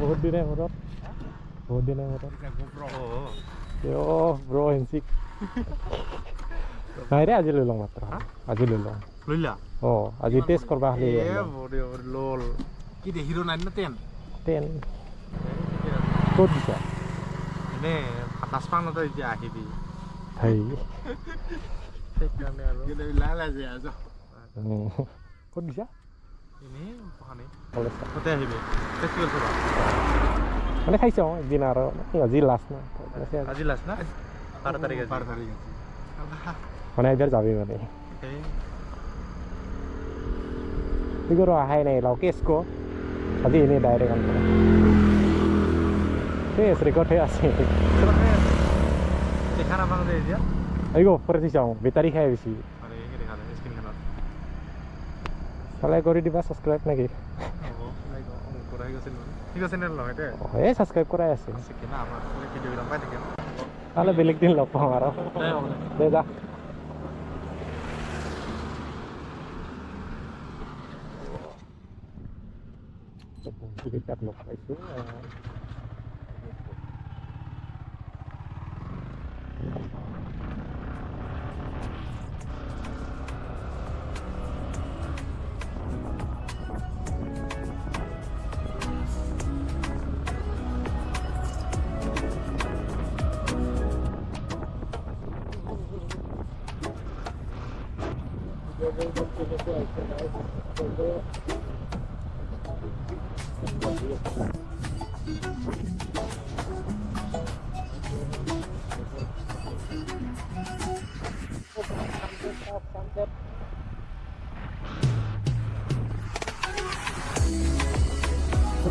বহুত দিনে মূৰত ব্ৰ হেনচিক নাই ৰে আজি লৈ লওঁ মাত্ৰ আজি লৈ লওঁ আজি টেষ্ট কৰবা খালি লল কি দে হিৰো 9 না 10 ক'ত দিছা এনে 50 পাউণ্ড এতিয়া আহিবি হেই সেইকাৰণে আৰু গেলে লালা যে আজ ক'ত দিছা এনে পহানে কলেজ কতে আহিবি ফেষ্টিভেল কৰবা মানে খাইছোঁ একদিন আৰু আজি লাষ্ট না আজি লাষ্ট না 12 তাৰিখ আছে মানে এইবাৰ যাবি মানে তুই কৰো আহাই নাই লাও কেছকো আজি এনেই ডাইৰেক্ট আন কৰা কেছ ৰেকৰ্ড হৈ আছে দেখানা পাওঁ দে এতিয়া আহিব পৰে চাওঁ বেটাৰী খাই বেছি আৰে এই দেখা দে স্ক্ৰীনখনত চালাই কৰি দিবা ছাবস্ক্ৰাইব নেকি কৰাই গৈছিল ঠিক আছে নে লওঁ এটা এই ছাবস্ক্ৰাইব কৰাই আছে কি না আমাৰ ভিডিঅ বিলাক পাই থাকে তাহলে বেলেগ দিন লগ পাম আৰু দে যা টিকেট লগ পাইছোঁ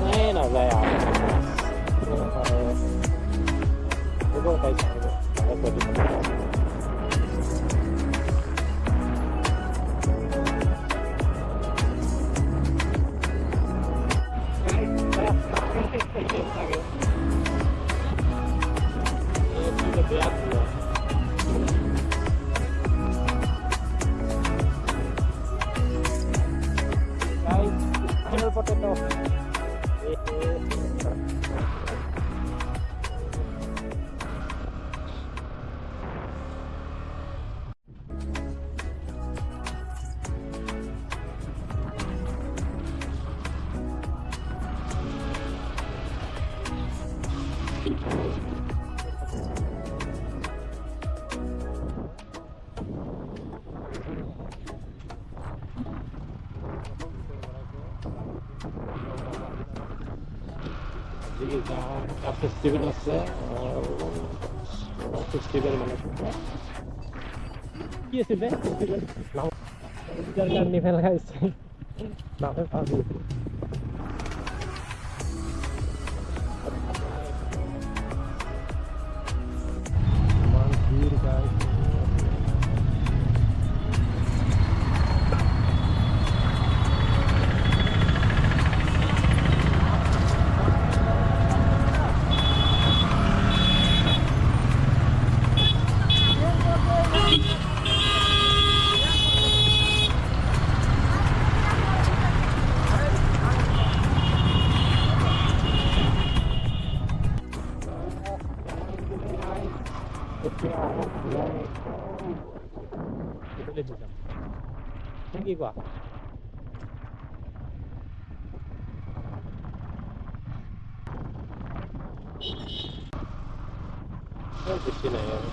Này nào dài à? Cái bộ tay trái này, cái bộ đi. Potato. Jadi kita festival আছে festival মানে কি আছে বে ফেস্টিভেল নাও যার কার্নিভাল গাইছে নামে পাবি কি কোৱা বেছি নাই আৰু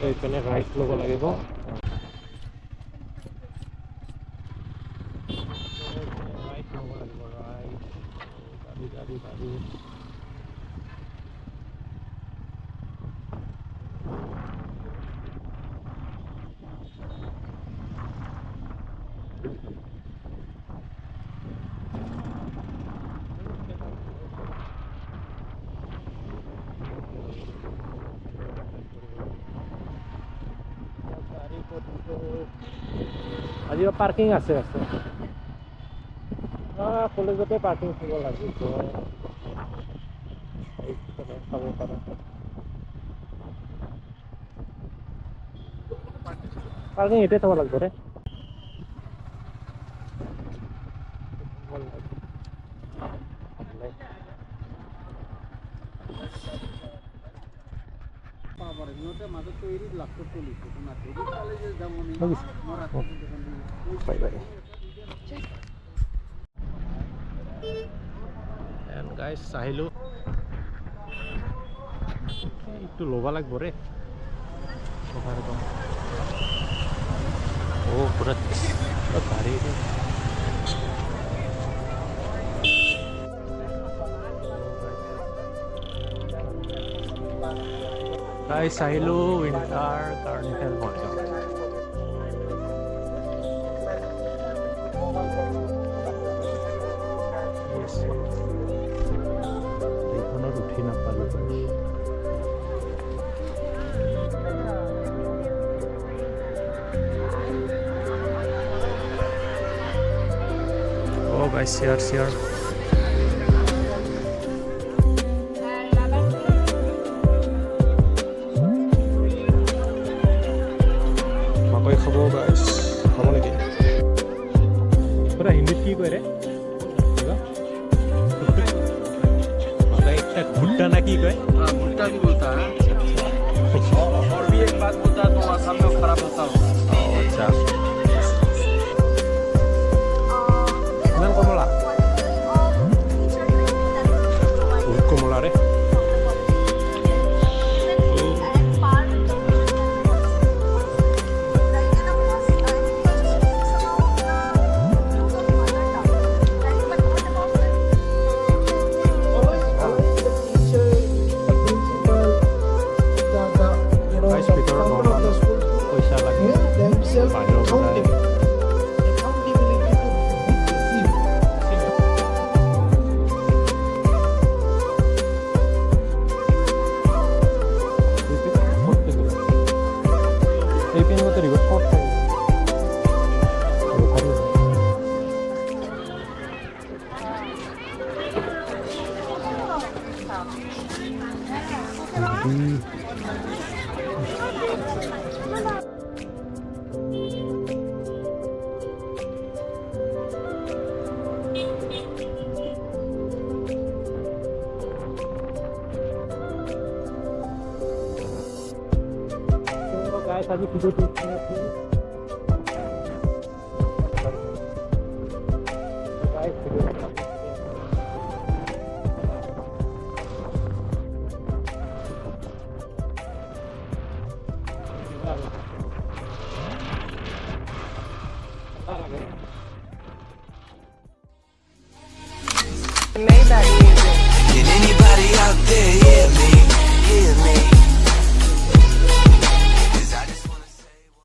এইপিনে ৰাইট ল'ব লাগিব ৰাইট ল'ব লাগিব ৰাইট গাড়ী আজি পাৰ্কিং আছে কলেজতে পাৰ্কিং থাকিব লাগিব চাব পাৰা পাৰ্কিং এটাই থ'ব লাগিব ৰে And guys, আহিলোঁ এইটো ল'ব লাগিব ৰে পুৰা গাড়ী guys, আহিলোঁ উইণ্টাৰ কাৰ্নিভেল মৰিগাঁও এইখনত উঠি নাপালোঁ guys, share মাকৈ খাব guys খাব নেকি পুৰা হিন্দীত কি কয় ৰে भुट्टा ना की कहे भुट्टा भी बोलता है और भी एक बात बोलता है तो आसाम में खराब होता होगा अच्छा किमान कमला बहुत कमला रे guys, aja video tuh guys video Maybach.